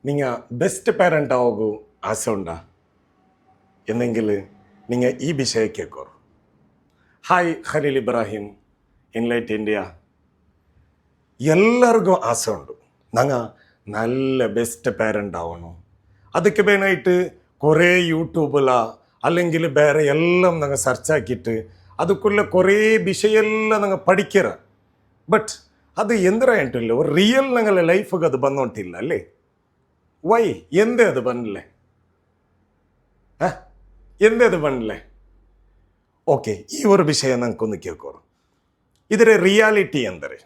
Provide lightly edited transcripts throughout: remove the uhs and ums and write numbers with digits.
നിങ്ങൾ best parent ആകൂ ആശ ഉണ്ടാ എന്നെങ്കിൽ നിങ്ങൾ ഈ വിഷയം കേൾക്കൂ. Hi Khalil Ibrahim, Enlight India. എല്ലാവർക്കും ആശ ഉണ്ട് ഞങ്ങൾ നല്ല ബെസ്റ്റ് പാരൻ്റ് ആവണം. ಅದಕ್ಕೆ ಬೇನಾയിട്ട് കുറേ യൂട്യൂബില അല്ലെങ്കിൽ ಬೇರೆ എല്ലാം ഞങ്ങൾ സെർച്ചാക്കിയിട്ട് ಅದಕ್ಕುள்ள കുറേ വിഷയമെല്ലാം ഞങ്ങൾ പഠിക്കിற. ബട്ട് അത് എന്തിനായിട്ടില്ല ഒരു റിയൽ ഞങ്ങളുടെ ലൈഫിಗೆ ಅದು ಬಂದೊಂಟಿಲ್ಲ ಅಲ್ಲೇ. ವೈ ಎಂದೇ ಅದು ಬಂದಿಲ್ಲ? ಎಂದೇ ಅದು ಬಂದಿಲ್ಲ? ಓಕೆ, ಈ ಒಂದು ವಿಷಯ ನಂಗೊಂದು ಕೇಳ್ಕೋರು. ಇದರ ರಿಯಾಲಿಟಿ ಅಂದರೆ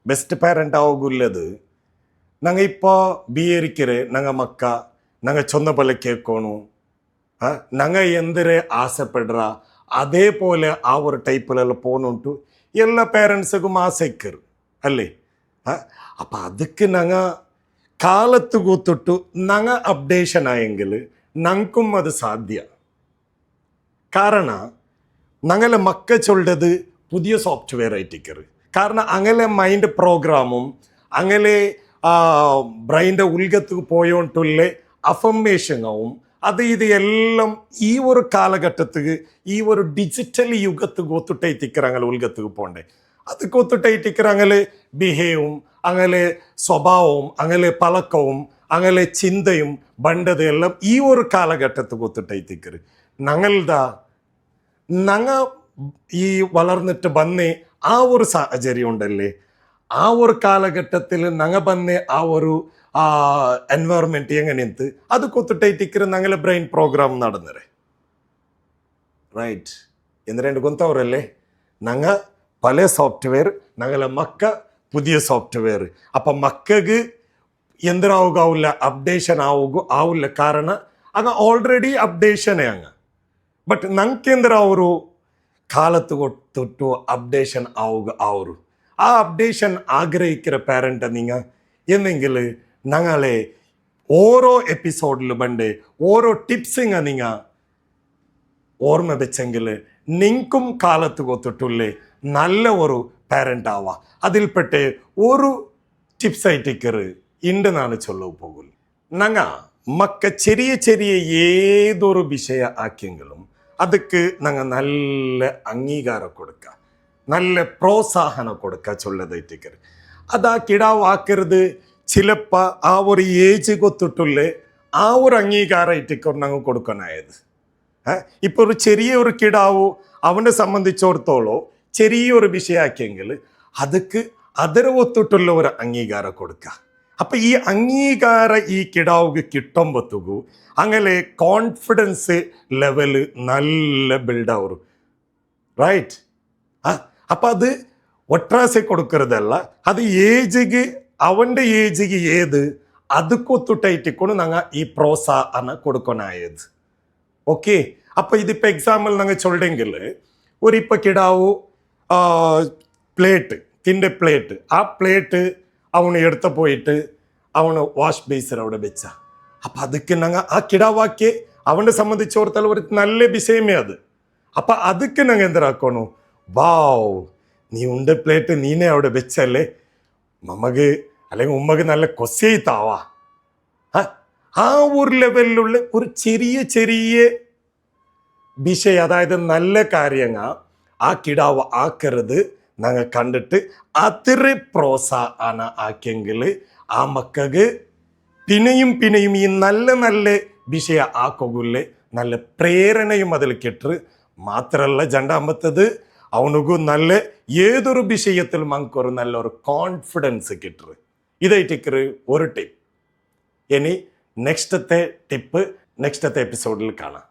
ಬೆಸ್ಟ್ ಪೇರೆಂಟ್ ಆಗೋಲ್ಲದು நாங்கள் இப்போ பிஏரிக்கிற நாங்கள் மக்கா நாங்கள் சொந்த போல கேட்கணும், நாங்கள் எந்திர ஆசைப்படுறா அதே போல ಆ ஒரு ಟೈಪಲ್ಲೆಲ್ಲ போகணுன்ட்டு ಎಲ್ಲ ಪೇರೆಂಟ್ಸಿಗೂ ಆಸೆ ಇಕ್ಕರು ಅಲ್ಲೇ. അപ്പം ಅದಕ್ಕೆ நாங்கள் കാലത്ത് കൂത്തിട്ടു ഞങ്ങൾ അപ്ഡേഷൻ ആയെങ്കിൽ ഞങ്ങൾക്കും അത് സാധ്യ. കാരണം ഞങ്ങളെ മക്ക ചൊല്ലത് പുതിയ സോഫ്റ്റ്വെയർ ആയിട്ടിക്കറ്. കാരണം അങ്ങനെ മൈൻഡ് പ്രോഗ്രാമും അങ്ങനെ ബ്രെയിൻ്റെ ഉൾഗത്തുക്ക് പോയോണ്ടുള്ള അഫർമേഷനും അത് ഇത് എല്ലാം ഈ ഒരു കാലഘട്ടത്തിക്ക് ഈ ഒരു ഡിജിറ്റൽ യുഗത്തുക്ക് ഒത്തുട്ടൈത്തിക്കറ് അങ്ങനെ ഉൾഗത്തുക്ക് പോണ്ടേ. അത് ഒത്തുട്ടൈത്തിക്കറ് അങ്ങനെ ബിഹേവും അങ്ങനെ സ്വഭാവവും അങ്ങനെ പഴക്കവും അങ്ങനെ ചിന്തയും ബണ്ടതും എല്ലാം ഈ ഒരു കാലഘട്ടത്തിൽ ഒത്തുട്ടൈത്തിക്കറ്. ഞങ്ങൾ ഈ വളർന്നിട്ട് വന്നേ ആ ഒരു സാഹചര്യം ഉണ്ടല്ലേ, ആ ഒരു കാലഘട്ടത്തിൽ ഞങ്ങൾ വന്നേ ആ ഒരു എൻവയറമെൻറ്റ് എങ്ങനെയെന്ന് അത് കൊത്തിട്ടൈറ്റിക്കറ് ഞങ്ങളെ ബ്രെയിൻ പ്രോഗ്രാം നടന്നേ. റൈറ്റ് എന്തിനാണ്ട് ಗೊತ್ತವ್ರಲ್ಲೇ ഞങ്ങൾ പല സോഫ്റ്റ്വെയർ ഞങ്ങളെ മക്ക പുതിയ സോഫ്റ്റ്വെയർ. അപ്പം മക്കൾക്ക് എന്തിനാവുക അപ്ഡേഷൻ ആവില്ല. കാരണം അങ്ങ് ഓൾറെഡി അപ്ഡേഷനേ അങ്ങ്. ಬಟ್ ನಂಗೆಂದ್ರೆ ಅವರು ಕಾಲತ್ತು ಕೊಟ್ಟು ಅಪ್ಡೇಷನ್ ಅವರು ಆ ಅಪ್ಡೇಷನ್ ಆಗ್ರಹಿக்கிற പേരൻ്റ് നിങ്ങൾ എന്നെങ്കിൽ ഞങ്ങളെ ഓരോ എപ്പിസോഡിൽ പണ്ട് ഓരോ ടിപ്സിങ് നിങ്ങൾ ഓർമ്മ വെച്ചെങ്കിൽ നിങ്ങൾക്കും കാലത്ത് കൊത്തിട്ടുള്ളേ നല്ല ഒരു പേരൻ്റ് ആവാം. അതിൽപ്പെട്ട ഒരു ടിപ്സ് ആയിട്ടിക്കറ് ഉണ്ടെന്നാണ് ചൊല്ലു പോകില്ല. ഞങ്ങൾ മക്ക ചെറിയ ചെറിയ ഏതൊരു വിഷയം ആക്കിയെങ്കിലും ಅದಕ್ಕೆ ഞങ്ങൾ നല്ല അംഗീകാരം കൊടുക്കുക, നല്ല പ്രോത്സാഹനം കൊടുക്കുക ചൊല്ലതായിട്ടിക്കറ്. അതാ കിടാവ് ആക്കരുത്. ചിലപ്പോൾ ആ ഒരു ഏജ് കൊത്തിട്ടുള്ളേ ആ ഒരു അംഗീകാരമായിട്ടിക്കർ ഞങ്ങൾ കൊടുക്കാനായത്. ഇപ്പോൾ ഒരു ചെറിയൊരു കിടാവോ അവനെ സംബന്ധിച്ചിടത്തോളം ചെറിയൊരു വിഷയമാക്കിയെങ്കിൽ ಅದಕ್ಕೆ ಅದರ ಒತ್ತಿട്ടുള്ള ഒരു അംഗീകാരം കൊടുക്കുക. അപ്പം ഈ അംഗീകാരം ഈ കിടാവുക്ക് കിട്ടുമ്പോഴത്തേക്കു അങ്ങനെ കോൺഫിഡൻസ് ലെവല് നല്ല ബിൽഡാവും. റൈറ്റ്? അപ്പം അത് ഒട്രാസെ കൊടുക്കരുതല്ല, അത് ഏജിക്ക് അവൻ്റെ ഏജിക്ക് ഏത് അത് കൊത്തിട്ടായിട്ടിക്കൊണ്ട് ഞങ്ങൾ ഈ പ്രോത്സാഹനം കൊടുക്കാനായത്. ഓക്കെ, അപ്പം ഇതിപ്പോൾ എക്സാമ്പിൾ ഞങ്ങൾ ചൊല്ലെങ്കിൽ ഒരു ഇപ്പം കിടാവു പ്ലേറ്റ് തിൻ്റെ പ്ലേറ്റ് ആ പ്ലേറ്റ് അവന് എടുത്ത് പോയിട്ട് അവന് വാഷ് ബേസിൽ അവിടെ വെച്ച. അപ്പം ಅದಕ್ಕೆ ഞങ്ങൾ ആ കിടാവാക്കി അവനെ സംബന്ധിച്ചിടത്തോളം ഒരു നല്ല വിഷയമേ അത്. അപ്പം ಅದಕ್ಕೆ ഞങ്ങൾ എന്തിനാക്കണു, വാവ് നീ ഉണ്ട പ്ലേറ്റ് നീനെ അവിടെ വെച്ചല്ലേ, മമ്മക്ക് അല്ലെങ്കിൽ ഉമ്മക്ക് നല്ല കൊസ്യത്താവാ. ആ ഒരു ലെവലിലുള്ള ഒരു ചെറിയ ചെറിയ വിഷയം, അതായത് നല്ല കാര്യങ്ങൾ ആ കിടാവ് ആക്കരുത് ഞങ്ങൾ കണ്ടിട്ട് അത്ര പ്രോത്സാഹനം ആക്കിയെങ്കിൽ ആ മക്കൾക്ക് പിന്നെയും പിന്നെയും ഈ നല്ല നല്ല വിഷയം ആക്കുകയില്ലേ, നല്ല പ്രേരണയും അതിൽ കിട്ടു. മാത്രമല്ല രണ്ടാമത്തത് അവനക്ക് നല്ല ഏതൊരു വിഷയത്തിലും നമുക്കൊരു നല്ലൊരു കോൺഫിഡൻസ് കിട്ടു. ഇതായിട്ടിക്കറ് ഒരു ടിപ്പ്. ഇനി നെക്സ്റ്റത്തെ ടിപ്പ് നെക്സ്റ്റത്തെ എപ്പിസോഡിൽ കാണാം.